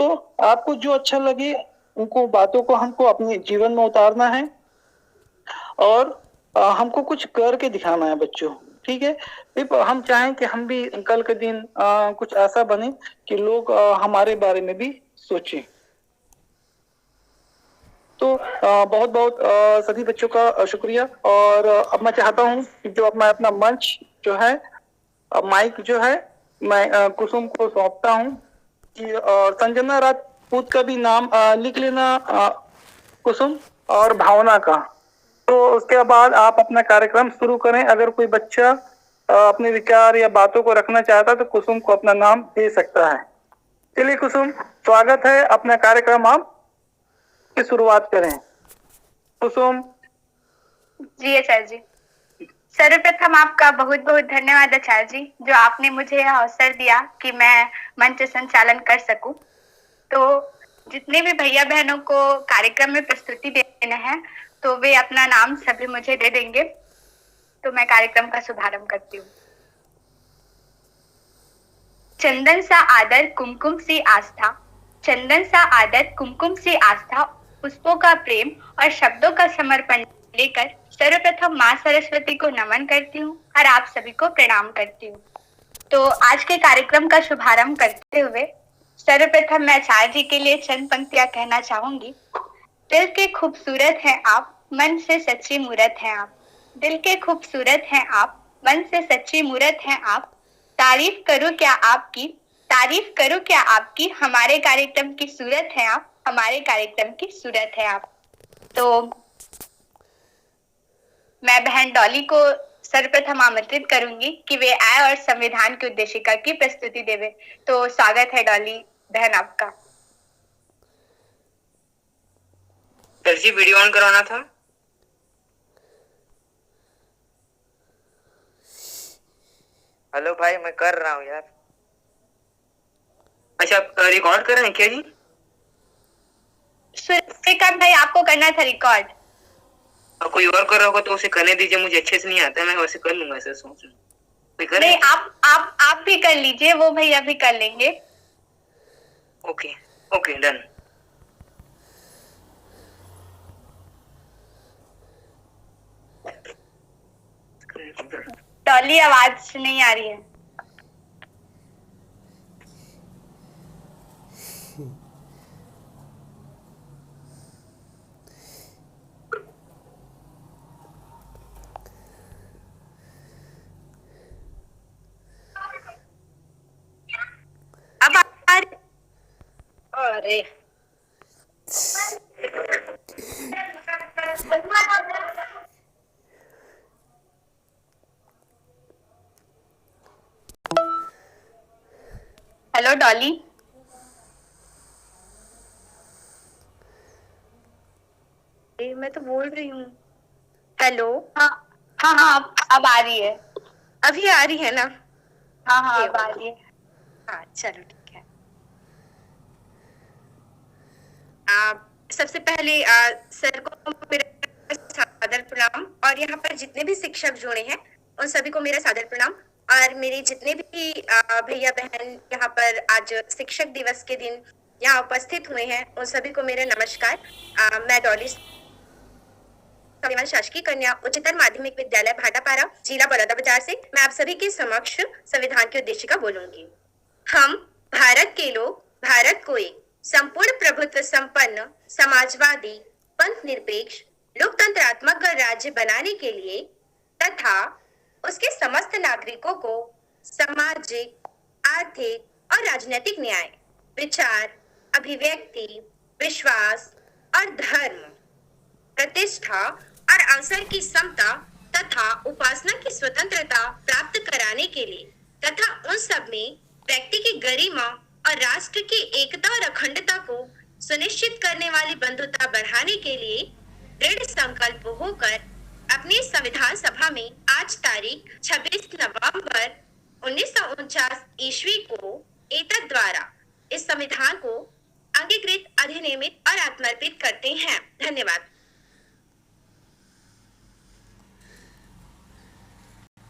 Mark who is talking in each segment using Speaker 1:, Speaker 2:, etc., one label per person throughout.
Speaker 1: तो आपको जो अच्छा लगे उनको बातों को हमको अपने जीवन में उतारना है और हमको कुछ करके दिखाना है बच्चों। ठीक है, फिर हम चाहें कि हम भी कल के दिन कुछ ऐसा बने कि लोग हमारे बारे में भी सोचें। तो बहुत बहुत सभी बच्चों का शुक्रिया। और अब मैं चाहता हूं कि जो मैं अपना मंच जो है माइक जो है मैं कुसुम को सौंपता हूं कि संजना राजपूत का भी नाम लिख लेना कुसुम और भावना का। तो उसके बाद आप अपना कार्यक्रम शुरू करें। अगर कोई बच्चा अपने विचार या बातों को रखना चाहता है तो कुसुम को अपना नाम दे सकता है। चलिए कुसुम, स्वागत है, अपना कार्यक्रम आप की शुरुआत करें। कुसुम।
Speaker 2: जी आचार्य जी, सर्वप्रथम आपका बहुत बहुत धन्यवाद आचार्य जी, जो आपने मुझे यह अवसर दिया कि मैं मंच संचालन कर सकूं। तो जितने भी भैया बहनों को कार्यक्रम में प्रस्तुति देना है तो वे अपना नाम सभी मुझे दे देंगे। तो मैं कार्यक्रम का शुभारंभ करती हूँ। चंदन सा आदर कुमकुम सी आस्था, चंदन सा आदर कुमकुम सी आस्था, पुष्पों का प्रेम और शब्दों का समर्पण लेकर सर्वप्रथम माँ सरस्वती को नमन करती हूँ और आप सभी को प्रणाम करती हूँ। तो आज के कार्यक्रम का शुभारंभ करते हुए सर्वप्रथम मैं आचार्य जी के लिए चंद पंक्तियां कहना चाहूंगी। दिल के खूबसूरत हैं आप, मन से सच्ची मूरत हैं आप। दिल के खूबसूरत हैं आप, मन से सच्ची मूरत हैं आप। तारीफ करूं क्या आपकी, तारीफ करूं क्या आपकी, हमारे कार्यक्रम की सूरत है आप, हमारे कार्यक्रम की सूरत है आप। तो मैं बहन डॉली को सर्वप्रथम आमंत्रित करूंगी कि वे आए और संविधान की उद्देशिका की प्रस्तुति देवे। तो स्वागत है डॉली बहन आपका।
Speaker 3: सर जी, वीडियो ऑन करवाना था। हेलो भाई, मैं कर रहा हूँ यार। अच्छा, आप रिकॉर्ड कर रहे हैं क्या जी?
Speaker 2: श्रीकांत भाई, आपको करना था रिकॉर्ड।
Speaker 3: कोई और कर रहा होगा तो उसे करने दीजिए, मुझे अच्छे से नहीं आता, मैं वैसे कर लूंगा। ऐसा सोच रहा
Speaker 2: नहीं, आप भी कर लीजिए, वो भैया भी कर लेंगे।
Speaker 3: Okay okay, done.
Speaker 2: डॉली, आवाज नहीं आ रही है। अब आ रही। अरे हेलो डॉली। मैं तो बोल रही हूँ। हेलो। हाँ हाँ हाँ, अब आ रही है। अभी आ रही है ना? हाँ हाँ, अब आ रही है। हाँ चलो ठीक है। सबसे पहले सर को मेरा सादर प्रणाम, और यहाँ पर जितने भी शिक्षक जुड़े हैं उन सभी को मेरा सादर प्रणाम। और मेरे जितने भी भैया बहन यहाँ पर आज शिक्षक दिवस के दिन यहाँ उपस्थित हुए हैं उन सभी को मेरा नमस्कार। मैं डॉली, शासकीय कन्या उच्चतर माध्यमिक विद्यालय भाटापारा, जिला बलौदाबाजार से मैं आप सभी के समक्ष संविधान की उद्देशिका बोलूंगी। हम भारत के लोग भारत को एक संपूर्ण प्रभुत्व संपन्न समाजवादी पंथ निरपेक्ष लोकतंत्रात्मक राज्य बनाने के लिए तथा उसके समस्त नागरिकों को सामाजिक, आर्थिक और राजनीतिक न्याय, विचार, अभिव्यक्ति, विश्वास और धर्म, प्रतिष्ठा और अवसर की समता तथा उपासना की स्वतंत्रता प्राप्त कराने के लिए तथा उन सब में व्यक्ति की गरिमा और राष्ट्र की एकता और अखंडता को सुनिश्चित करने वाली बंधुता बढ़ाने के लिए दृढ़ संकल्प होकर अपनी संविधान सभा में आज तारीख 26 नवंबर 1949 ईस्वी को एतद द्वारा इस संविधान को अंगीकृत, अधिनियमित और आत्मर्पित करते हैं। धन्यवाद।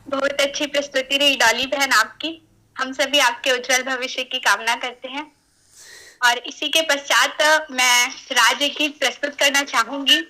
Speaker 2: बहुत अच्छी प्रस्तुति रही डॉली बहन आपकी। हम सभी आपके उज्जवल भविष्य की कामना करते हैं। और इसी के पश्चात मैं राज्य गीत प्रस्तुत करना चाहूंगी।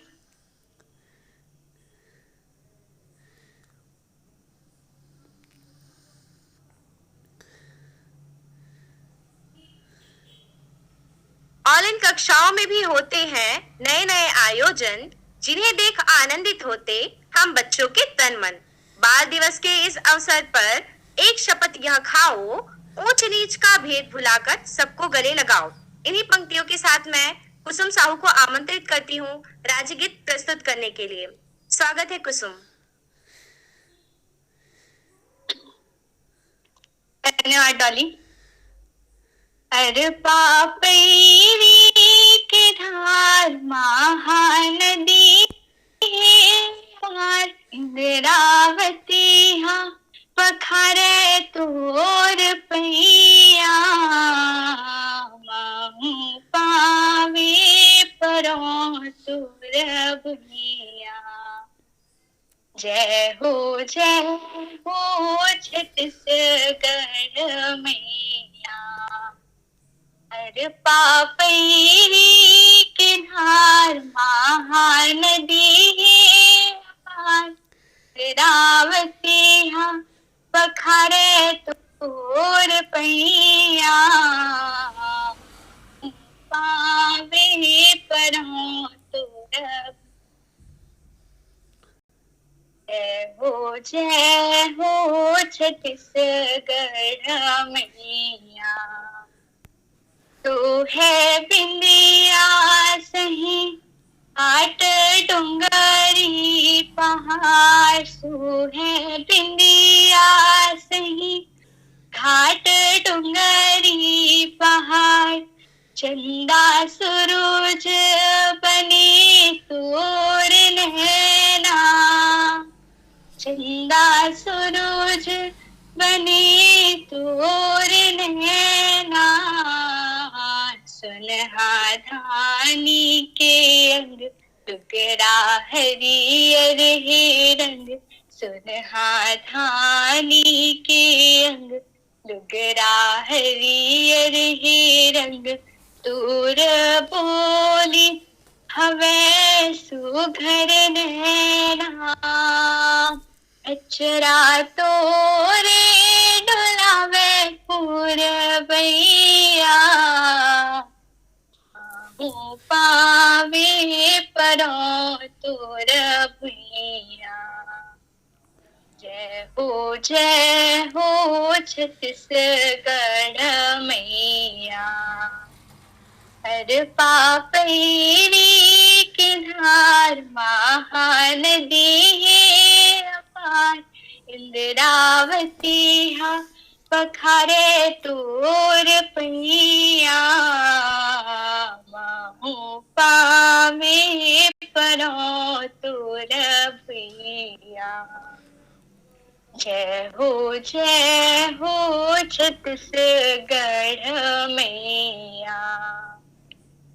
Speaker 2: ऑनलाइन कक्षाओं में भी होते हैं नए नए आयोजन, जिन्हें देख आनंदित होते हम बच्चों के तन मन। बाल दिवस के इस अवसर पर एक शपथ यह खाओ, ऊंच नीच का भेद भुलाकर सबको गले लगाओ। इन्हीं पंक्तियों के साथ मैं कुसुम साहू को आमंत्रित करती हूँ राज्य गीत प्रस्तुत करने के लिए। स्वागत है कुसुम। धन्यवाद डॉली। अरे पापैरी के धार महानदी पार, इंद्रावती हाँ पखारे तोर पैया, माहू पावे परों तोर बुनिया। जय हो छत्तीसगढ़ मैया। अरे पापैरी किनार महानदी पार, रावती हाँ पखारे तोर पैया, पावे परों तोर। जय हो छत्तीसगढ़ मैया। तू है बिंदिया सही आट डूंगरी पहाड़, सू है बिंदिया सही घाट डूंगरी पहाड़। चंदा सूरज बनी तोर नैना, चंदा सूरज बनी तोर नैना। सुनहा धानी के अंग टुकड़ा हरियर हे रंग, सुनहा धानी के अंग लुगरा हरियर हे रंग। तूर बोली हवे सुघर नैना, अचरा तोरे डुलावे पूरबैया, पावे परों तोर भुइया। जय हो छत्तीसगढ़ मैया। हर पापैरी किनार महानदी पार, इंद्रावती हाँ पखारे तोर पैया, माहू पावे परों तोर भैया। जय हो छत्तीसगढ़ मैया।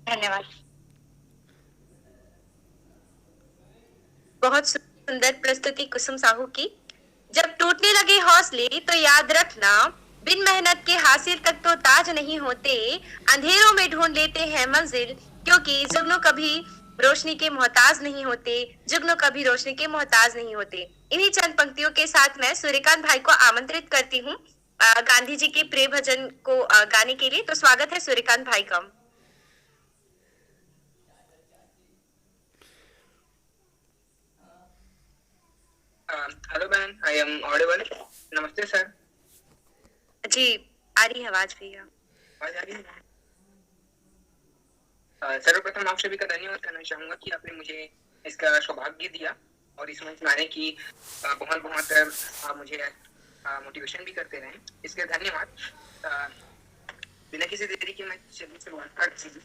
Speaker 2: धन्यवाद। बहुत सुंदर प्रस्तुति कुसुम साहू की। जब टूटने लगे हौसले तो याद रखना, बिन मेहनत के हासिल तक तो ताज नहीं होते, अंधेरों में ढूंढ लेते हैं मंजिल, क्योंकि जुगनू कभी रोशनी के मोहताज नहीं होते, जुगनू कभी रोशनी के मोहताज नहीं होते। इन्हीं चंद पंक्तियों के साथ मैं सूर्यकांत भाई को आमंत्रित करती हूँ गांधी जी के प्रिय भजन को गाने के लिए। तो स्वागत है सूर्यकांत भाई का।
Speaker 3: Hello ma'am, I am audible? नमस्ते सर।
Speaker 2: जी आ रही है आवाज भैया?
Speaker 3: आवाज आ रही है। सर्वप्रथम आप सभी का धन्यवाद करना चाहूंगा कि आपने मुझे इसका सौभाग्य दिया और इस मंच में आने की बहुत मुझे मोटिवेशन भी करते रहे, इसके धन्यवाद। बिना किसी देरी के मैं चलिए शुरुआत करती हूँ।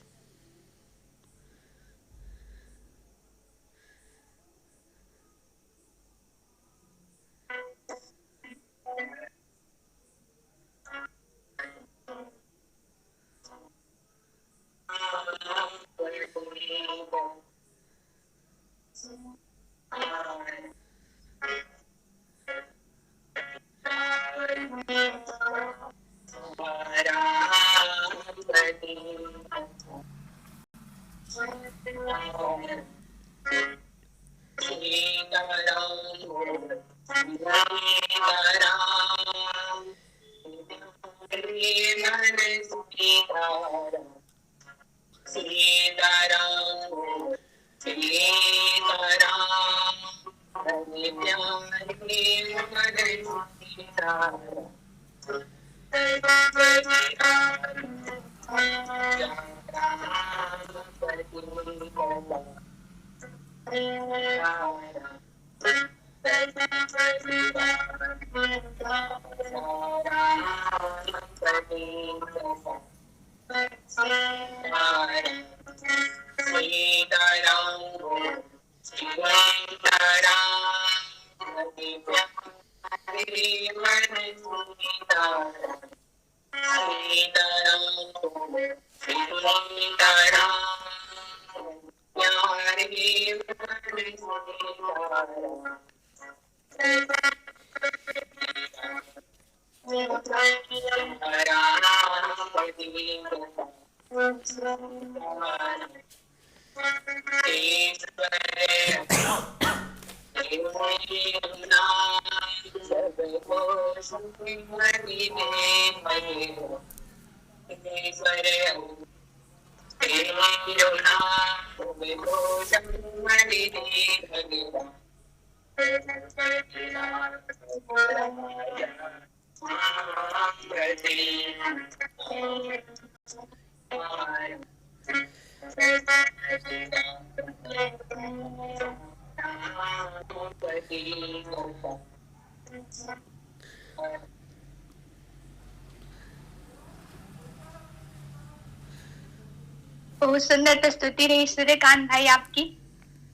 Speaker 4: बहुत सुंदर प्रस्तुति रही सूर्यकांत भाई आपकी।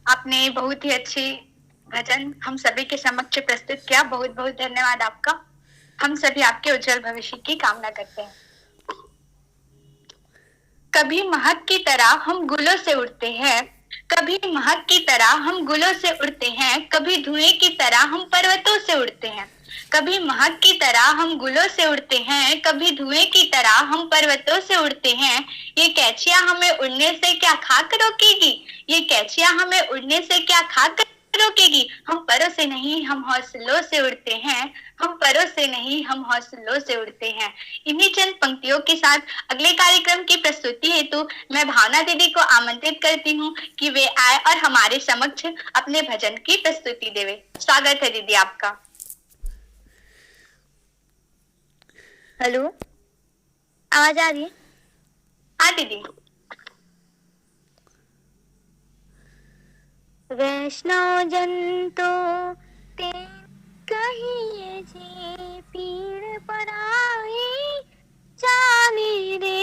Speaker 4: आपने बहुत ही अच्छी भजन हम सभी के समक्ष प्रस्तुत किया। बहुत बहुत धन्यवाद आपका। हम सभी आपके उज्जवल भविष्य की कामना करते हैं। कभी महक की तरह हम गुलों से उड़ते हैं, कभी महक की तरह हम गुलों से उड़ते हैं, कभी धुएं की तरह हम पर्वतों से उड़ते हैं। कभी महक की तरह हम गुलों से उड़ते हैं, कभी धुएं की तरह हम पर्वतों से उड़ते हैं। ये कैचियां हमें उड़ने से क्या खाक रोकेगी, ये कैचियां हमें उड़ने से क्या खाक रोकेगी। हम परों से नहीं हम हौसलों से उड़ते हैं, हम परों से नहीं हम हौसलों से उड़ते हैं। इन्हीं चंद पंक्तियों के साथ अगले कार्यक्रम की प्रस्तुति हेतु मैं भावना दीदी को आमंत्रित करती हूँ कि वे आए और हमारे समक्ष अपने भजन की प्रस्तुति देवे। स्वागत है दीदी आपका।
Speaker 5: हेलो, आवाज आ रही है?
Speaker 4: हाँ दीदी।
Speaker 5: वैष्णव जन तो ते कहिए जे पीड़ पराई जाने रे।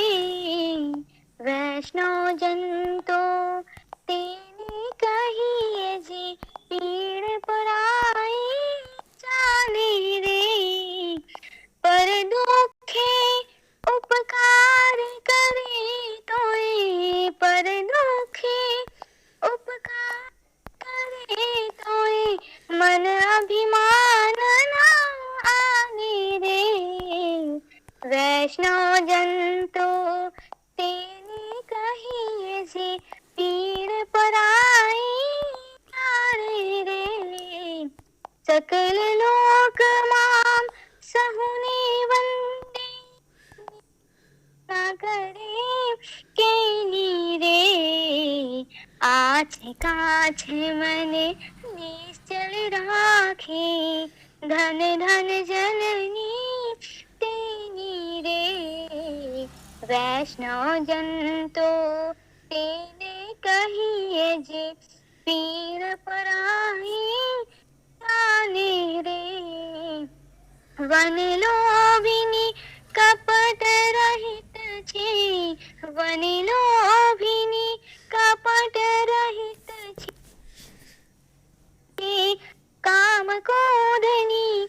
Speaker 5: वैष्णव जन तो तेने कहिए जे पीड़ पराई जाने रे। पर दुखे उपकार करे तोए, पर दुखे उपकार करे तोए मन अभिमान ना आने रे। वैष्णव जन तो तेने कहिए जे पीड़ पराई जाने रे। सकल लोक माम सहुने वंदे ना करे केली रे। आछे काछे मने निश्चल राखे, धन धन जननी तेनी रे। वैष्णव जन तो तेने कहिए जे पीड़ पराई जाने रे। वन लोभिनी कपट रहित छे, वन लोभिनी कपट रहित छे। काम क्रोधनी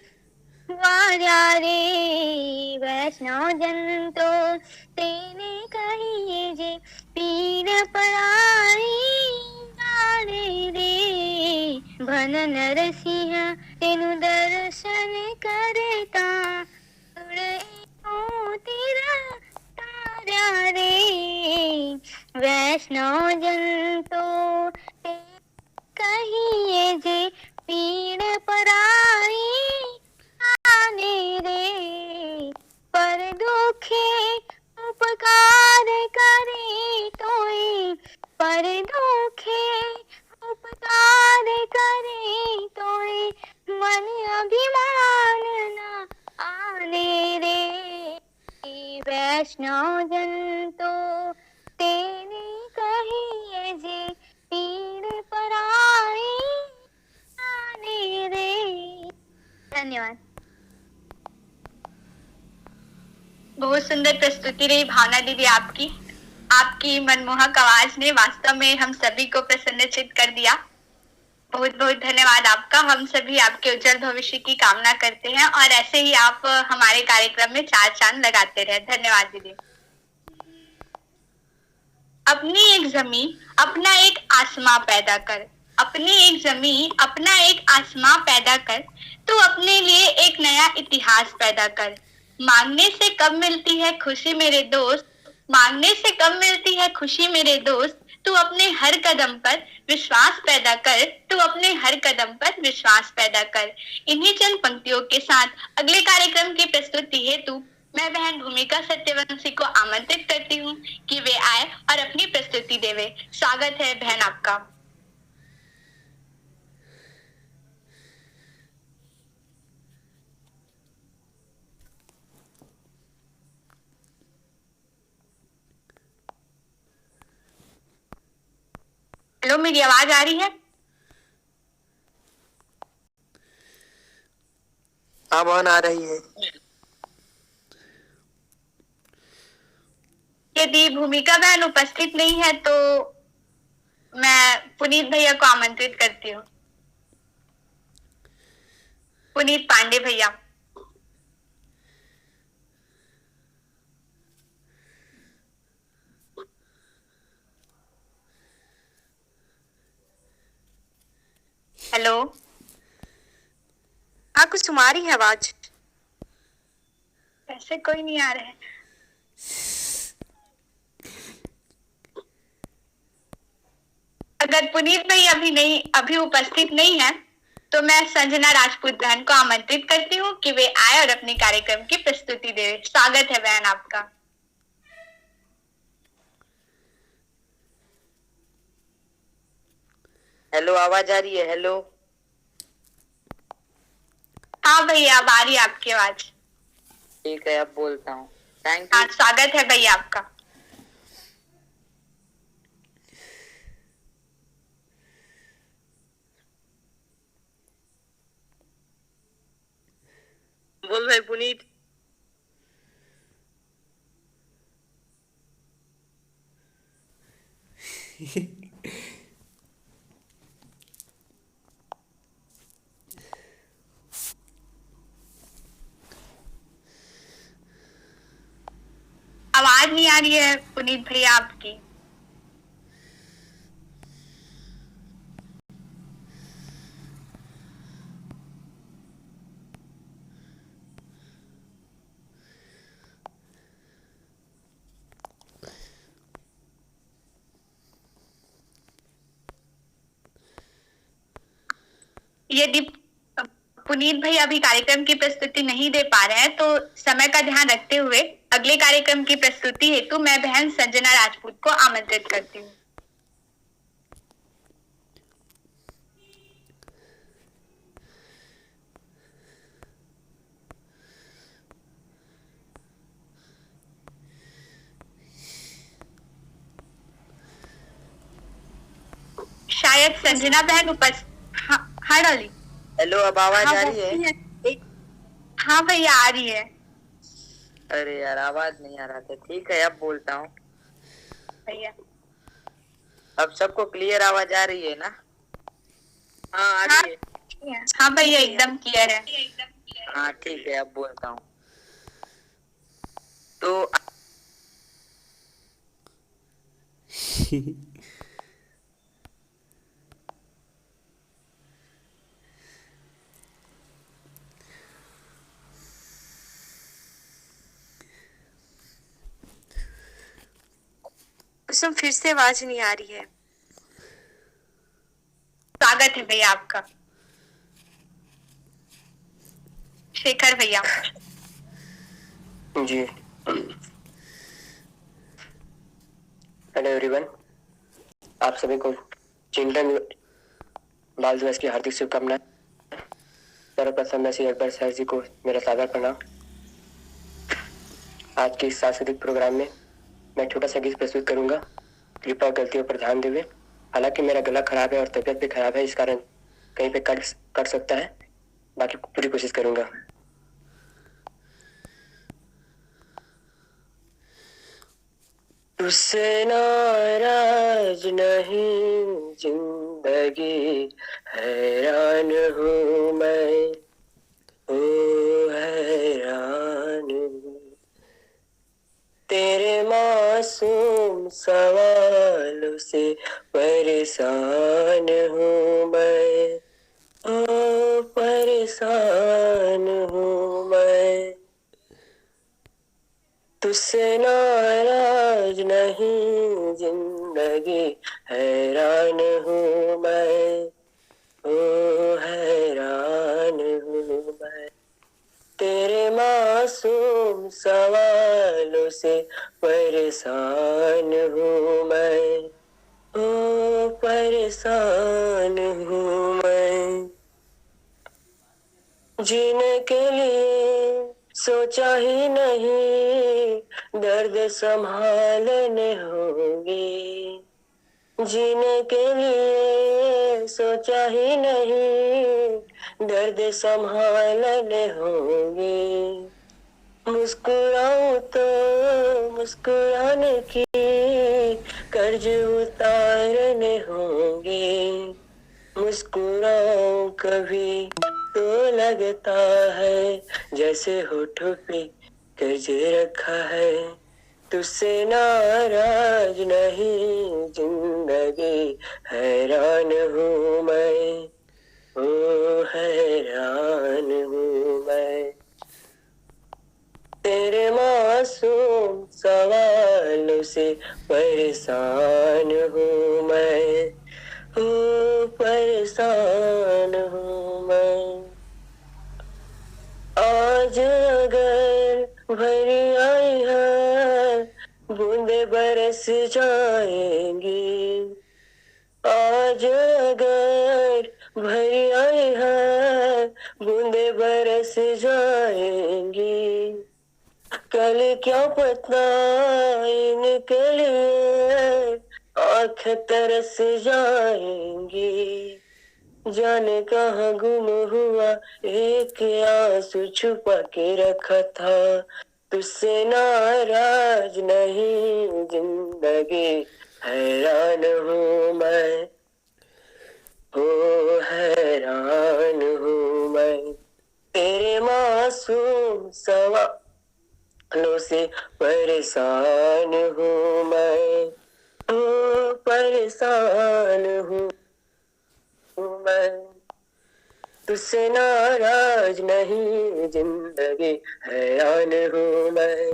Speaker 5: वार्या रे। वैष्णव जन तो तेने कहिए जे पीड़ पराई जाने रे। भन नरसिंह तेनु दर्शन करता, उड़े मोतीर तार्या रे। वैष्णव जन तो कहिए जे पीड़ पराई आने रे, पर दुखे उपकार करे तोय, पर दुखे उपकार करे तोय, मन अभिमान न आने रे, वैष्णव जन तो तेने कहिए जे पीड़ पराई आने रे। धन्यवाद।
Speaker 4: बहुत सुंदर प्रस्तुति रही भावना दीदी आपकी। आपकी मनमोहक आवाज ने वास्तव में हम सभी को प्रसन्नचित्त कर दिया। बहुत बहुत धन्यवाद आपका। हम सभी आपके उज्जवल भविष्य की कामना करते हैं और ऐसे ही आप हमारे कार्यक्रम में चार चांद लगाते रहे। धन्यवाद दीदी। अपनी एक जमीन अपना एक आसमां पैदा कर, अपनी एक जमीन अपना एक आसमां पैदा कर, तू अपने लिए एक नया इतिहास पैदा कर। मांगने से कब मिलती है खुशी मेरे दोस्त, मांगने से कब मिलती है खुशी मेरे दोस्त, तू अपने हर कदम पर विश्वास पैदा कर, तू अपने हर कदम पर विश्वास पैदा कर। इन्हीं चंद पंक्तियों के साथ अगले कार्यक्रम की प्रस्तुति हेतु मैं बहन भूमिका सत्यवंशी को आमंत्रित करती हूँ कि वे आए और अपनी प्रस्तुति देवे। स्वागत है बहन आपका। हेलो, मेरी आवाज आ रही है?
Speaker 6: हाँ बहन आ रही है।
Speaker 4: यदि भूमिका बहन उपस्थित नहीं है तो मैं पुनीत भैया को आमंत्रित करती हूँ। पुनीत पांडे भैया। हेलो।
Speaker 2: हाँ, कुछ तुम्हारी है आवाज।
Speaker 4: ऐसे कोई नहीं आ रहा है। अगर पुनीत भाई अभी उपस्थित नहीं है तो मैं संजना राजपूत बहन को आमंत्रित करती हूँ कि वे आए और अपने कार्यक्रम की प्रस्तुति दे। स्वागत है बहन आपका।
Speaker 6: हेलो, आवाज आ रही है? हेलो।
Speaker 4: हाँ भैया, अब आ रही है आपकी आवाज।
Speaker 6: ठीक है, अब बोलता हूँ। थैंक
Speaker 4: हाँ,
Speaker 6: यू।
Speaker 4: स्वागत है भैया आपका।
Speaker 6: बोल भाई पुनीत।
Speaker 4: आवाज नहीं आ रही है पुनीत भैया आपकी। यदि पुनीत भाई अभी कार्यक्रम की प्रस्तुति नहीं दे पा रहे हैं तो समय का ध्यान रखते हुए अगले कार्यक्रम की प्रस्तुति हेतु मैं बहन संजना राजपूत को आमंत्रित करती हूँ। शायद संजना बहन उपस्थित। हाँ डाली।
Speaker 6: हेलो, अब आवाज आ रही है?
Speaker 4: हाँ भैया, आ रही है।
Speaker 6: अरे यार, आवाज नहीं आ रहा था। ठीक है, अब बोलता हूँ।
Speaker 4: भैया
Speaker 6: अब सबको क्लियर आवाज आ रही है ना? हाँ आ
Speaker 4: हाँ,
Speaker 6: रही है।
Speaker 4: हाँ भैया, एकदम क्लियर है।
Speaker 6: हाँ ठीक है, अब बोलता हूँ। तो
Speaker 2: कुसुम फिर से आवाज नहीं आ रही है।
Speaker 4: स्वागत है भैया आपका। शेखर भैया।
Speaker 7: जी, हेलो एवरीवन, आप सभी को चिल्ड्रन बाल दिवस की हार्दिक शुभकामनाएं। सर्वप्रथम मैं श्री अकबर सर जी को मेरा सादर प्रणाम। आज के इस सांस्कृतिक प्रोग्राम में मैं छोटा सा गीत प्रस्तुत करूंगा, कृपया गलतियों पर ध्यान देवे। हालांकि मेरा गला खराब है और तबीयत भी खराब है, इस कारण कहीं पे कट सकता है, बाकी पूरी कोशिश करूंगा। तुझसे नाराज नहीं जिंदगी, हैरान हूँ मैं, ओ हैरान हूँ। तेरे मासूम सवालों से परेशान हूँ मैं, ओ परेशान हूँ मैं। तुझसे नाराज नहीं जिंदगी, हैरान हूँ मैं, ओ हैरान हूँ मैं। तेरे मासूम सवालों से परेशान हूँ मैं, ओ परेशान हूँ मैं। जीने के लिए सोचा ही नहीं, दर्द संभालने होंगे। जीने के लिए सोचा ही नहीं, दर्द संभालने होंगे। मुस्कुराऊं तो मुस्कुराने की कर्ज उतारने होंगे। मुस्कुराऊं कभी तो लगता है जैसे होठों पे कर्ज रखा है। तुझसे नाराज नहीं जिंदगी, हैरान हूँ मैं, ओ हैरान हूँ मैं। तेरे मासूम सवालों से परेशान हूँ मैं, ओ परेशान हूँ मैं। आज अगर भरी आई है, बूंदे बरस जाएंगी। आज अगर भरी आई है, बूंदे बरस जाएंगी। कल क्या पता इनके लिए आँख तरस जाएंगी। जाने कहाँ गुम हुआ एक आंसू छुपा के रखा था। तुझसे नाराज नहीं जिंदगी, हैरान हूँ मैं, ओ हैरान हूँ मैं। तेरे मासूम सवालों से परेशान हूँ मैं, ओ परेशान हूँ मैं। तुझसे नाराज नहीं जिंदगी, हैरान हूँ मैं,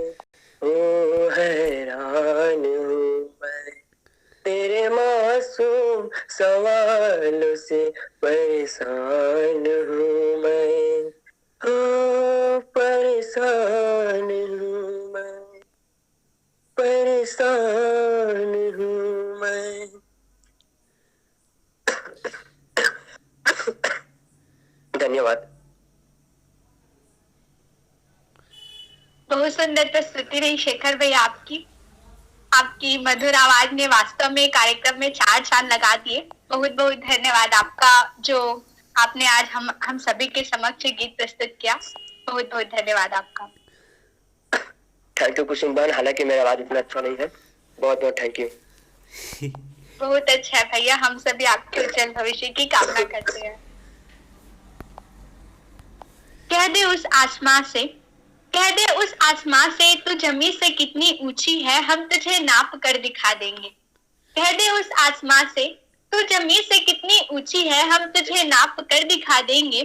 Speaker 7: ओ हैरान हूँ मैं। तेरे मासूम सवालों से परेशान हूँ मैं, ओ परेशान हूँ मैं, परेशान हूँ मैं। धन्यवाद।
Speaker 4: बहुत सुंदर प्रस्तुति रही शेखर भैया आपकी। आपकी मधुर आवाज ने वास्तव में कार्यक्रम में चार चांद लगा दिए। बहुत बहुत धन्यवाद आपका, जो आपने आज हम सभी के समक्ष गीत प्रस्तुत किया। बहुत बहुत धन्यवाद आपका।
Speaker 7: थैंक यू कुसुम बहन, हालांकि मेरा आवाज इतना अच्छा नहीं है। बहुत बहुत थैंक यू।
Speaker 4: बहुत अच्छा है भैया, हम सभी आपके उज्जवल भविष्य की कामना करते हैं। कह दे उस आसमां से, कह दे उस आसमां से, तू जमीन से कितनी ऊंची है, हम तुझे नाप कर दिखा देंगे। कह दे उस आसमां से, तू जमीन से कितनी ऊंची है, हम तुझे नाप कर दिखा देंगे।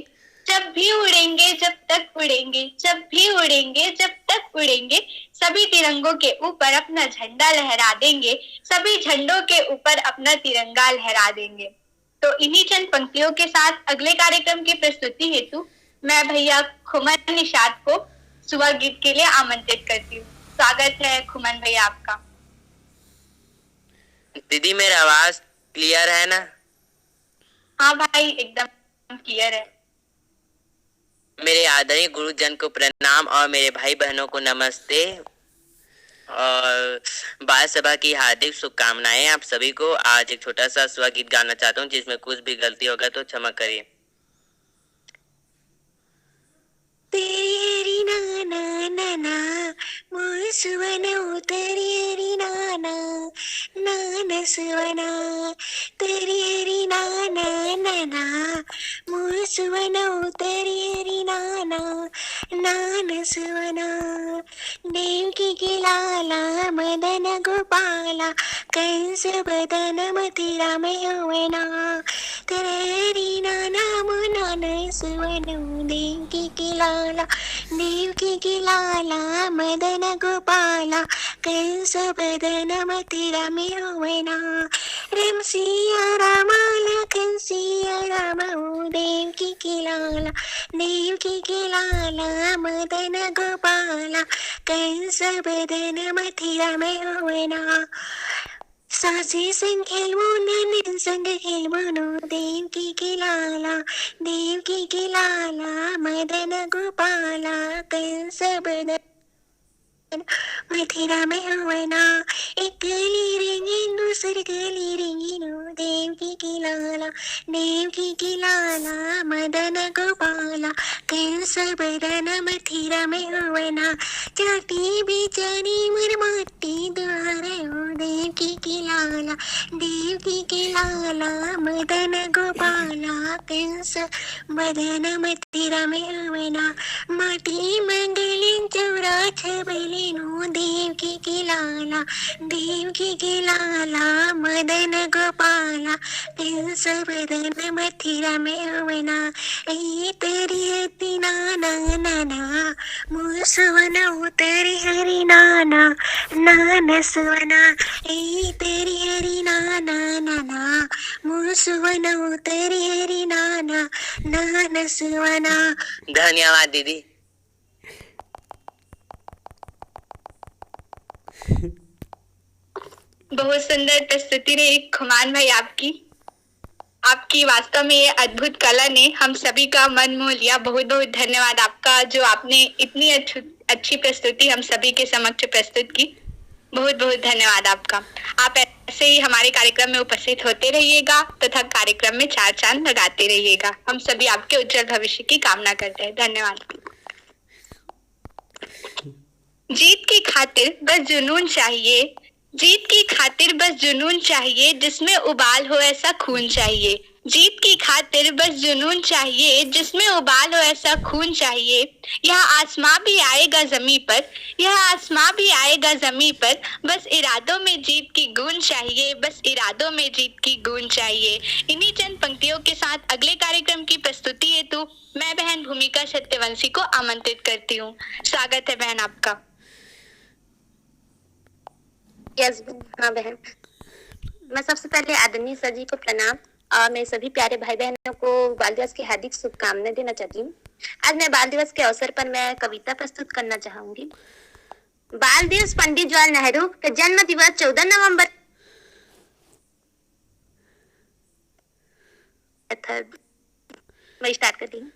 Speaker 4: जब भी उड़ेंगे, जब तक उड़ेंगे, जब भी उड़ेंगे, जब तक उड़ेंगे, सभी तिरंगों के ऊपर अपना झंडा लहरा देंगे, सभी झंडों के ऊपर अपना तिरंगा लहरा देंगे। तो इन्हीं चंद पंक्तियों के साथ अगले कार्यक्रम की प्रस्तुति हेतु मैं भैया खुमन निषाद को सुबह गीत के लिए आमंत्रित करती हूँ। स्वागत है खुमन भैया आपका।
Speaker 6: दीदी मेरा आवाज क्लियर है ना?
Speaker 4: हाँ भाई, एकदम क्लियर है।
Speaker 6: मेरे आदरणीय गुरुजन को प्रणाम और मेरे भाई बहनों को नमस्ते और बाल सभा की हार्दिक शुभकामनाएं आप सभी को। आज एक छोटा सा स्व गीत गाना चाहता हूँ, जिसमें कुछ भी गलती होगा तो क्षमा करिए। तेरी नाना नाना मुसवना तेरी नाना नाना सुवना तेरी नाना नाना मुसवना तेरी नाना नाना सुवना देवकी की लाला मदन गोपाला कंस बदन मथिरा में हुवना तेरी नाना मुनाना सुवना देवकी की लाला मदन गोपाला कंस बदन मथिरा में हुवना रम सिया रामाला कंसिया राम देवकी की लाला मदन गोपाला कंस बदन मथिरा में हुवना सासी संग खेलवो नैन संग खेलवो देवकी की लाला मदन गोपाला कंस बदन मथिरा में हुवना एक गली रंगीन दूसरी गली रंगीनो देवकी की लाला मदन गोपाला कंस बदन मथिरा में हुवना चाटी बेचारी मरमाटी द्वारे हो देवकी की लाला मदन गोपाला कंस बदन मथिरा में हुवना माटी मंगलिन चौरा छबलिनो देवकी की लाला मदन गोपाला कंस बदन मथिरा में हुवना ए तेरी हति नाना नाना मुसवना तेरी हरि नाना नाना सुवना ए तेरी हरि नाना नाना मुसवना तेरी हरि नाना नाना सुवना। धन्यवाद दीदी।
Speaker 4: बहुत सुंदर प्रस्तुति रही खुमान भाई आपकी वास्तव में ये अद्भुत कला ने हम सभी का मन मोह लिया। बहुत बहुत धन्यवाद आपका, जो आपने इतनी अच्छी प्रस्तुति हम सभी के समक्ष प्रस्तुत की। बहुत बहुत धन्यवाद आपका। आप ऐसे ही हमारे कार्यक्रम में उपस्थित होते रहिएगा तथा कार्यक्रम में चार चांद लगाते रहिएगा। हम सभी आपके उज्जवल भविष्य की कामना करते हैं। धन्यवाद। जीत की खातिर बस जुनून चाहिए, जीत की खातिर बस जुनून चाहिए, जिसमें उबाल हो ऐसा खून चाहिए। जीत की खातिर बस जुनून चाहिए, जिसमें उबाल हो ऐसा खून चाहिए। यह आसमां भी आएगा ज़मीं पर, यह आसमां भी आएगा ज़मीं पर, बस इरादों में जीत की गूंज चाहिए, बस इरादों में जीत की गूंज चाहिए। इन्हीं चंद पंक्तियों के साथ अगले कार्यक्रम की प्रस्तुति हेतु मैं बहन भूमिका सत्यवंशी को आमंत्रित करती हूँ। स्वागत है बहन आपका।
Speaker 2: यस हाँ बहन, मैं सबसे पहले आदरणीय सर जी को प्रणाम और मेरे सभी प्यारे भाई बहनों को बाल दिवस की हार्दिक शुभकामनाएं देना चाहती हूँ। आज मैं बाल दिवस के अवसर पर मैं कविता प्रस्तुत करना चाहूंगी। बाल दिवस पंडित जवाहरलाल नेहरू का जन्म दिवस 14 नवंबर मैं स्टार्ट करती हूँ।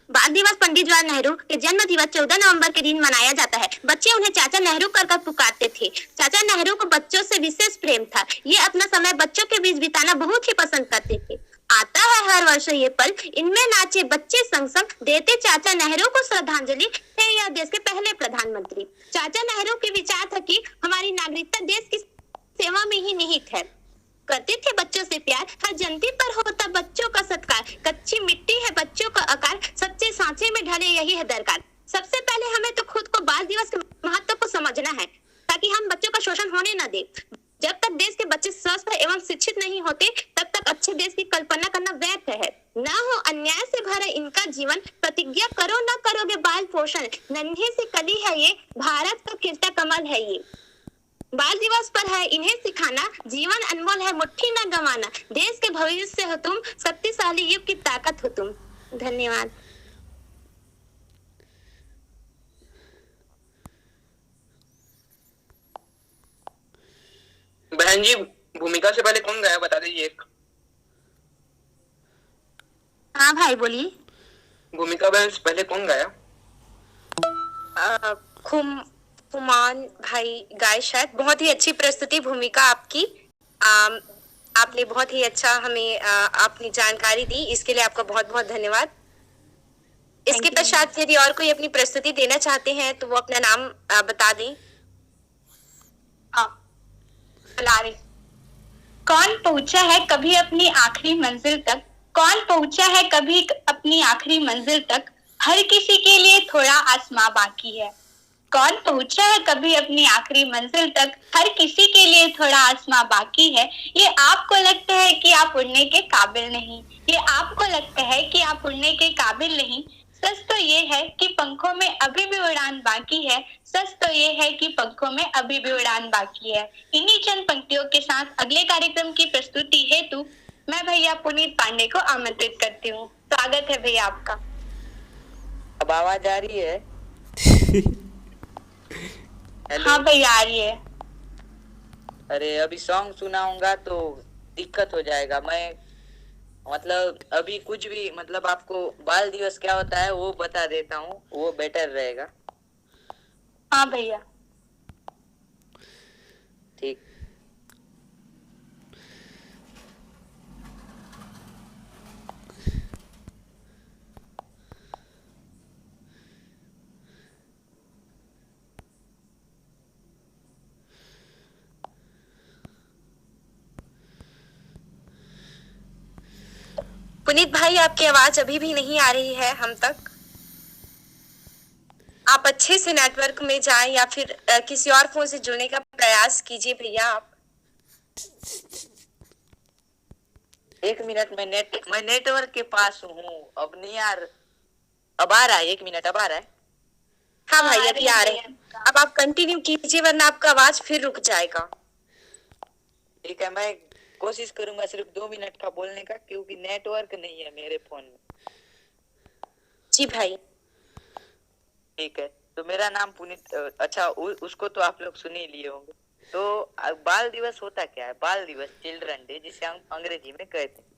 Speaker 2: बाल दिवस पंडित जवाहरलाल नेहरू के जन्म दिवस 14 नवंबर के दिन मनाया जाता है। बच्चे उन्हें चाचा नेहरू कर पुकारते थे। चाचा नेहरू को बच्चों से विशेष प्रेम था। ये अपना समय बच्चों के बीच बिताना बहुत ही पसंद करते थे। आता है हर वर्ष ये पल, इनमें नाचे बच्चे संग संग, देते चाचा नेहरू को श्रद्धांजलि, थे यह देश के पहले प्रधानमंत्री। चाचा नेहरू के विचार था कि हमारी नागरिकता देश की सेवा में ही निहित है। करते थे बच्चों से प्यार, हर जयंती पर होता बच्चों का सत्कार। कच्ची मिट्टी है बच्चों का आकार, सच्चे सांचे में ढले यही है दरकार। सबसे पहले हमें तो खुद को बाल दिवस के महत्व को समझना है, ताकि हम बच्चों का शोषण होने न दे। जब तक देश के बच्चे स्वस्थ एवं शिक्षित नहीं होते, तब तक अच्छे देश की कल्पना करना व्यर्थ है। ना हो अन्याय से भरा इनका जीवन, प्रतिज्ञा करो ना करोगे बाल पोषण, नन्हे से कली है ये, भारत का खिलता कमल है ये। बाल दिवस पर है इन्हें सिखाना, जीवन अनमोल है मुट्ठी न गंवाना, देश के भविष्य हो तुम, शक्तिशाली युग की ताकत हो तुम। धन्यवाद।
Speaker 3: बहन जी, भूमिका से पहले कौन गाया बता दीजिए एक।
Speaker 2: हाँ भाई बोलिए।
Speaker 3: भूमिका बहन से पहले कौन गाया?
Speaker 2: खुमान भाई गाय शायद। बहुत ही अच्छी प्रस्तुति भूमिका आपकी। आपने बहुत ही अच्छा हमें अपनी जानकारी दी, इसके लिए आपका बहुत बहुत धन्यवाद। इसके पश्चात यदि और कोई अपनी प्रस्तुति देना चाहते हैं तो वो अपना नाम बता दें।
Speaker 4: कौन पहुंचा है कभी अपनी आखिरी मंजिल तक, कौन पहुंचा है कभी अपनी आखिरी मंजिल तक, हर किसी के लिए थोड़ा आसमां बाकी है। कौन पहुंचा है कभी अपनी आखिरी मंजिल तक, हर किसी के लिए थोड़ा आसमां बाकी है। ये आपको लगता है कि आप उड़ने के काबिल नहीं, ये आपको लगता है कि आप उड़ने के काबिल नहीं, सच तो ये है कि पंखों में अभी भी उड़ान बाकी है, सच तो ये है कि पंखों में अभी भी उड़ान बाकी है। इन्हीं चंद पंक्तियों के साथ अगले कार्यक्रम की प्रस्तुति हेतु मैं भैया पुनीत पांडे को आमंत्रित करती हूँ। स्वागत है भैया आपका।
Speaker 6: अब आवाज आ रही है?
Speaker 4: हाँ भैया आ रही है।
Speaker 6: अरे अभी सॉन्ग सुनाऊंगा तो दिक्कत हो जाएगा। मैं मतलब अभी कुछ भी मतलब आपको बाल दिवस क्या होता है वो बता देता हूँ, वो बेटर रहेगा।
Speaker 4: हाँ भैया।
Speaker 6: ठीक।
Speaker 2: पुनीत भाई आपकी आवाज अभी भी नहीं आ रही है हम तक। आप अच्छे से नेटवर्क में जाएं या फिर किसी और फोन से जुड़ने का प्रयास कीजिए भैया आप।
Speaker 6: एक मिनट, मैं नेटवर्क के पास हूँ। अब नहीं यार, अब आ रहा है। एक मिनट, अब आ रहा है।
Speaker 2: हाँ भाई अभी आ रहे हैं। अब आप कंटिन्यू कीजिए वरना आपका आवाज फिर रुक जाएगा।
Speaker 6: ठीक है, मैं कोशिश करूंगा सिर्फ 2 मिनट का बोलने का, क्योंकि नेटवर्क नहीं है मेरे फोन में।
Speaker 2: जी भाई।
Speaker 6: ठीक है, तो मेरा नाम पुनीत। अच्छा उसको तो आप लोग सुन ही लिए होंगे। तो बाल दिवस होता क्या है? बाल दिवस, चिल्ड्रन डे जिसे हम अंग्रेजी में कहते हैं।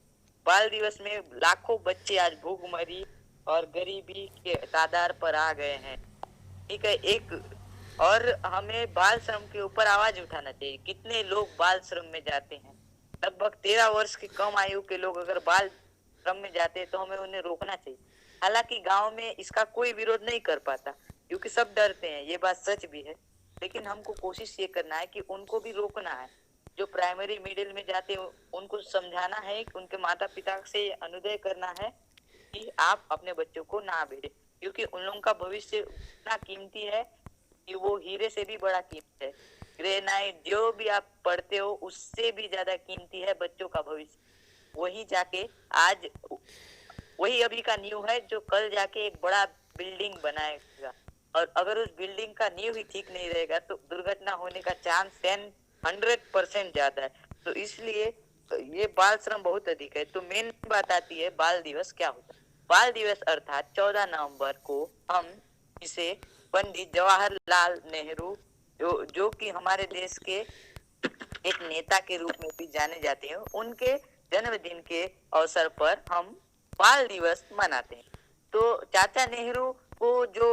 Speaker 6: बाल दिवस में लाखों बच्चे आज भूखमरी और गरीबी के तादार पर आ गए हैं। ठीक है, और हमें बाल श्रम के ऊपर आवाज उठाना चाहिए। कितने लोग बाल श्रम में जाते हैं? लगभग 13 वर्ष की कम आयु के लोग अगर बाल श्रम में जाते हैं तो हमें उन्हें रोकना चाहिए। हालांकि गांव में इसका कोई विरोध नहीं कर पाता क्योंकि सब डरते हैं, ये बात सच भी है। लेकिन हमको कोशिश ये करना है कि उनको भी रोकना है। जो प्राइमरी मिडिल में जाते हैं उनको समझाना है, कि उनके माता पिता से अनुरोध करना है कि आप अपने बच्चों को ना भेजें, क्योंकि उन लोगों का भविष्य इतना कीमती है कि वो हीरे से भी बड़ा कीमत है। ग्रेनाइट जो भी आप पढ़ते हो उससे भी ज्यादा कीमती है बच्चों का भविष्य। वही जाके आज वही अभी का नींव है जो कल जाके एक बड़ा बिल्डिंग बनाएगा। और अगर उस बिल्डिंग का नींव ही ठीक नहीं रहेगा तो दुर्घटना होने का चांस 100% ज्यादा है। तो इसलिए ये बाल श्रम बहुत अधिक है। तो मेन बात आती है बाल दिवस क्या होता है। बाल दिवस अर्थात 14 नवंबर को हम इसे पंडित जवाहरलाल नेहरू जो कि हमारे देश के एक नेता के रूप में भी जाने जाते हैं, उनके जन्मदिन के अवसर पर हम बाल दिवस मनाते हैं। तो चाचा नेहरू को जो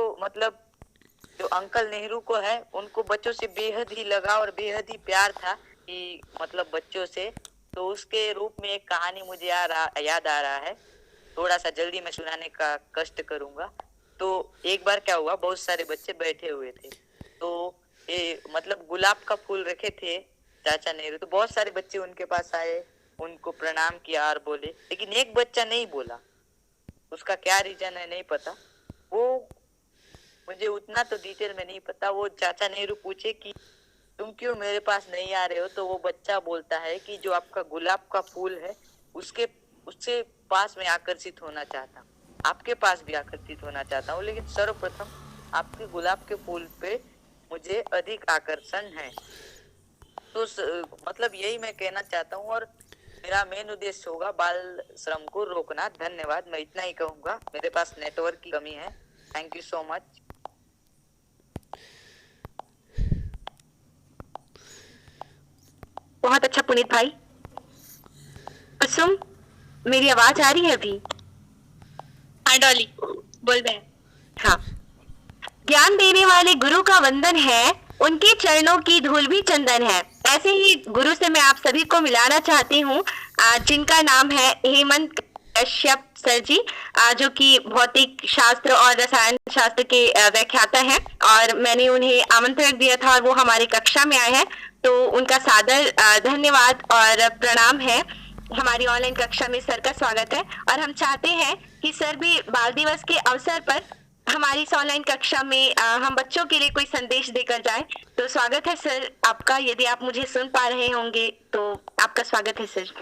Speaker 6: अंकल नेहरू को है, उनको बच्चों से बेहद ही लगाव और बेहद ही प्यार था कि मतलब बच्चों से। तो उसके रूप में एक कहानी मुझे याद आ रहा है। थोड़ा सा जल्दी में सुनाने का कष्ट करूंगा। तो एक बार क्या हुआ, बहुत सारे बच्चे बैठे हुए थे। तो ये मतलब गुलाब का फूल रखे थे चाचा नेहरू। तो बहुत सारे बच्चे उनके पास आए, उनको प्रणाम किया और बोले, लेकिन एक बच्चा नहीं बोला। उसका क्या रीजन है नहीं पता, वो मुझे उतना तो डिटेल में नहीं पता। वो चाचा नेहरू पूछे कि तुम क्यों मेरे पास नहीं आ रहे हो, तो वो बच्चा बोलता है कि जो आपका गुलाब का फूल है उसके
Speaker 8: उससे पास में आकर्षित होना चाहता हूँ, आपके पास भी आकर्षित होना चाहता हूँ, लेकिन सर्वप्रथम आपके गुलाब के फूल पे मुझे अधिक आकर्षण है। तो मतलब यही मैं कहना चाहता हूँ और मेरा मेन उद्देश्य होगा बाल श्रम को रोकना। धन्यवाद, मैं इतना ही कहूंगा, मेरे पास नेटवर्क की कमी है। Thank you so much.
Speaker 2: बहुत अच्छा पुनीत भाई। कुसुम, मेरी आवाज आ रही है अभी?
Speaker 4: हाँ डॉली, बोल रहे हैं।
Speaker 2: हाँ। ज्ञान देने वाले गुरु का वंदन है, उनके चरणों की धूल भी चंदन है। ऐसे ही गुरु से मैं आप सभी को मिलाना चाहती हूँ, जिनका नाम है हेमंत कश्यप सर जी, जो कि भौतिक शास्त्र और रसायन शास्त्र के व्याख्याता हैं, और मैंने उन्हें आमंत्रण दिया था और वो हमारी कक्षा में आए हैं, तो उनका सादर धन्यवाद और प्रणाम है। हमारी ऑनलाइन कक्षा में सर का स्वागत है और हम चाहते हैं कि सर भी बाल दिवस के अवसर पर हमारी इस ऑनलाइन कक्षा में हम बच्चों के लिए कोई संदेश देकर जाए। तो स्वागत है सर आपका, यदि आप मुझे सुन पा रहे होंगे तो आपका स्वागत है सर।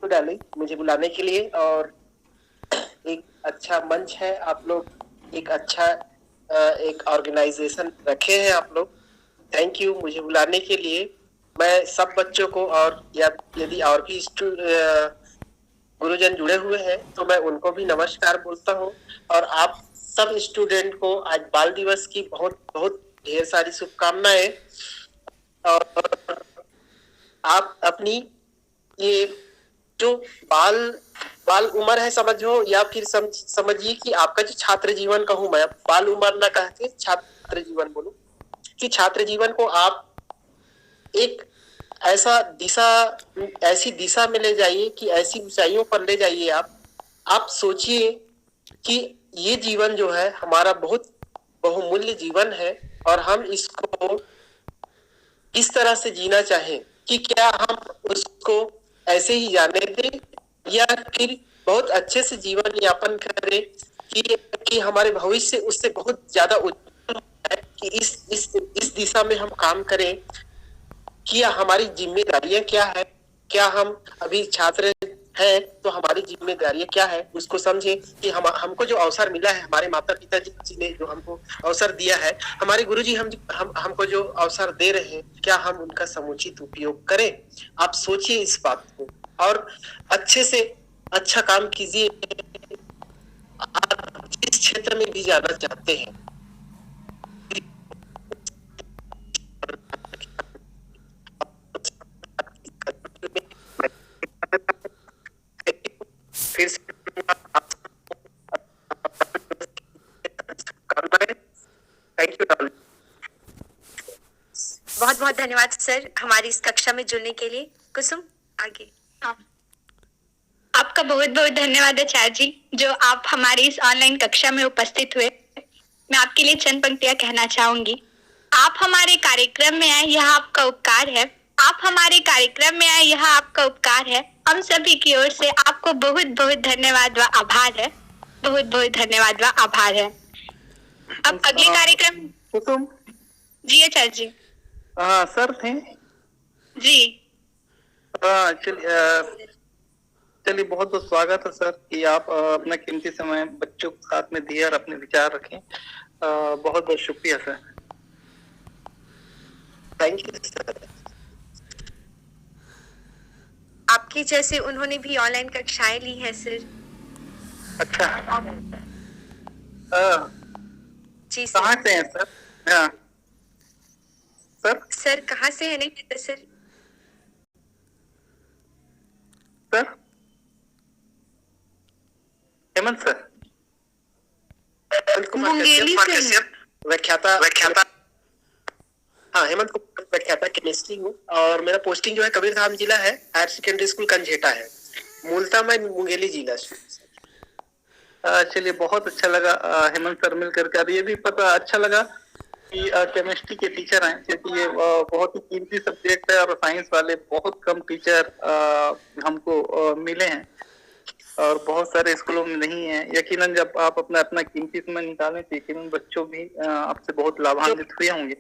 Speaker 7: डाली मुझे बुलाने के लिए, और एक अच्छा मंच है, आप लोग एक अच्छा एक ऑर्गेनाइजेशन रखे हैं आप लोग। थैंक यू मुझे बुलाने के लिए। मैं सब बच्चों को, और या यदि और भी गुरुजन जुड़े हुए हैं तो मैं उनको भी नमस्कार बोलता हूँ, और आप सब स्टूडेंट को आज बाल दिवस की बहुत बहुत ढेर सारी शुभकामनाएं। और आप अपनी ये जो बाल उम्र है समझो, या फिर समझिए कि आपका जो छात्र जीवन कहूँ मैं, बाल उम्र ना कह के छात्र जीवन बोलूं, कि छात्र जीवन को आप एक ऐसी दिशा में ले जाइए कि ऐसी ऊंचाइयों पर ले जाइए। आप सोचिए कि ये जीवन जो है हमारा बहुत बहुमूल्य जीवन है, और हम इसको इस तरह से जीना चाहें कि क्या हम उसको ऐसे ही जाने दें, या फिर बहुत अच्छे से जीवन यापन करें कि हमारे भविष्य उससे बहुत ज्यादा उज्जवल है, कि इस दिशा में हम काम करें। कि हमारी जिम्मेदारियां क्या है, क्या हम अभी छात्र हैं तो हमारी जिम्मेदारियां क्या है, उसको समझे कि हमको जो अवसर मिला है, हमारे माता पिता जी ने जो हमको अवसर दिया है, हमारे गुरुजी हमको जो अवसर दे रहे हैं, क्या हम उनका समुचित उपयोग करें। आप सोचिए इस बात को और अच्छे से अच्छा काम कीजिए। आप जिस क्षेत्र में भी जाना चाहते हैं, फिर से
Speaker 2: बहुत बहुत धन्यवाद सर हमारी इस कक्षा में जुड़ने के लिए। कुसुम आगे।
Speaker 4: आपका बहुत बहुत धन्यवाद आचार्य जी, जो आप हमारी इस ऑनलाइन कक्षा में उपस्थित हुए। मैं आपके लिए चंद पंक्तियां कहना चाहूंगी। आप हमारे कार्यक्रम में आए, यह आपका उपकार है। आप हमारे कार्यक्रम में आए, यह आपका उपकार है। हम सभी की ओर से आपको बहुत बहुत धन्यवाद व आभार है। बहुत बहुत धन्यवाद व आभार है। अब अगले कार्यक्रम।
Speaker 1: कुसुम
Speaker 4: जी आचार्य जी।
Speaker 1: सर थे
Speaker 4: जी।
Speaker 1: चलिए बहुत बहुत स्वागत है सर कि आप अपना कीमती समय बच्चों के साथ में दिए और अपने विचार रखें। बहुत बहुत शुक्रिया सर।
Speaker 7: Thank you sir.
Speaker 2: आपके जैसे उन्होंने भी ऑनलाइन कक्षाएं ली हैं सर।
Speaker 1: अच्छा
Speaker 2: जी सर।
Speaker 1: कहाँ से हैं सर? हाँ
Speaker 2: सर कहाँ से है? नहीं पता sir.
Speaker 1: Sir Hemant sir
Speaker 2: Mungeli से
Speaker 7: व्याख्याता हाँ हेमंत कुमार व्याख्याता केमिस्ट्री हूँ, और मेरा पोस्टिंग जो है कबीरधाम जिला है, हायर सेकेंडरी स्कूल कंझेटा है। मूलतः मैं मुंगेली जिला से।
Speaker 1: चलिए बहुत अच्छा लगा हेमंत सर मिल करके। अब ये भी पता अच्छा लगा कि केमिस्ट्री के टीचर हैं, क्योंकि ये बहुत ही कीमती सब्जेक्ट है और साइंस वाले बहुत कम टीचर हमको मिले हैं और बहुत सारे स्कूलों में नहीं है। यकीनन जब आप अपना कीमती समय निकालें तो यकीनन बच्चों भी आपसे बहुत लाभान्वित हुए होंगे।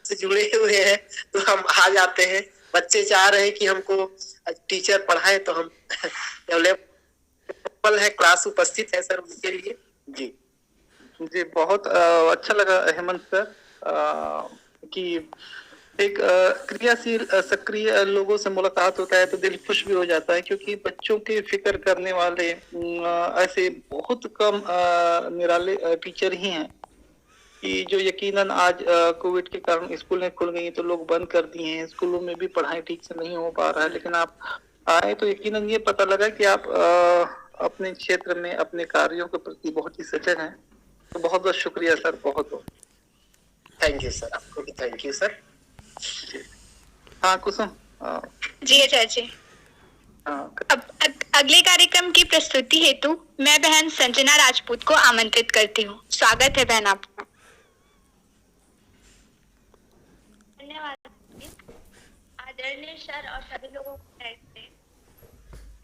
Speaker 7: से जुड़े हुए हैं तो हम आ जाते हैं
Speaker 9: बच्चे चाह रहे हैं कि हमको टीचर पढ़ाए, तो हम अवेलेबल है, क्लास उपस्थित है सर उनके लिए। जी
Speaker 1: जी, बहुत अच्छा लगा हेमंत सर कि एक क्रियाशील सक्रिय लोगों से मुलाकात होता है तो दिल खुश भी हो जाता है, क्योंकि बच्चों की फिक्र करने वाले ऐसे बहुत कम निराले टीचर ही हैं कि जो यकीनन आज कोविड के कारण स्कूलें खुल गई तो लोग बंद कर दिए हैं, स्कूलों में भी पढ़ाई ठीक से नहीं हो पा रहा है, लेकिन आप आए तो यकीनन ये पता लगा कि आप अपने क्षेत्र में अपने कार्यों के प्रति बहुत ही सजग हैं। तो बहुत बहुत शुक्रिया सर, बहुत बहुत
Speaker 9: थैंक यू सर, आपको भी थैंक यू सर।
Speaker 1: हाँ कुसुम।
Speaker 4: जी आचार्य जी। अब अगले कार्यक्रम की प्रस्तुति हेतु मैं बहन संजना राजपूत को आमंत्रित करती हूँ। स्वागत है बहन आपका। धन्यवाद आदरणीय सर और सभी लोगों को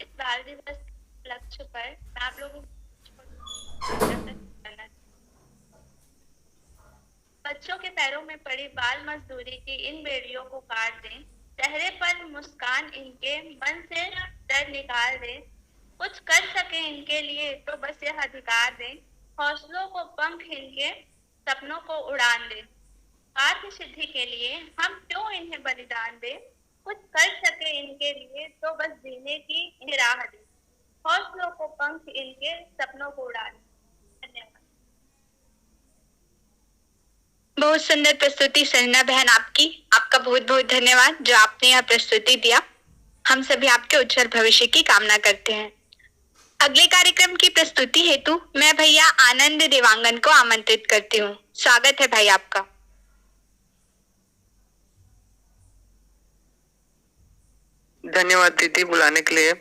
Speaker 4: इस बाल दिवस लक्ष्य पर मैं आप लोगों बच्चों के पैरों में पड़ी बाल मजदूरी की इन बेड़ियों को काट दें, चेहरे पर मुस्कान इनके मन से डर निकाल दें, कुछ कर सके इनके लिए तो बस यह अधिकार दें, हौसलों को पंख इनके सपनों को उड़ान दें, कार्य सिद्धि के लिए हम क्यों इन्हें बलिदान दें, कुछ कर सके इनके लिए तो बस जीने की इन्हें राह दें, हौसलों को पंख इनके सपनों को उड़ान दें। धन्यवाद। बहुत सुंदर प्रस्तुति संजना बहन आपकी, आपका बहुत बहुत धन्यवाद जो आपने यह प्रस्तुति दिया। हम सभी आपके उज्जवल भविष्य की कामना करते हैं। अगले कार्यक्रम की प्रस्तुति हेतु मैं भैया आनंद देवांगन को आमंत्रित करती हूँ। स्वागत है भाई आपका।
Speaker 10: धन्यवाद दीदी बुलाने के लिए।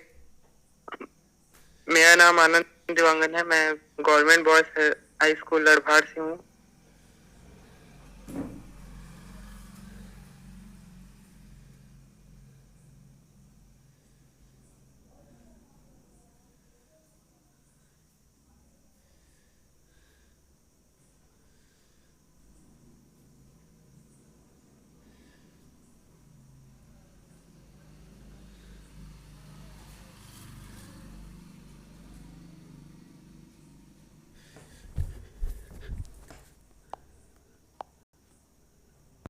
Speaker 10: मेरा नाम आनंद देवांगन है, मैं गवर्नमेंट बॉयज हाई स्कूल लड़भार से हूँ।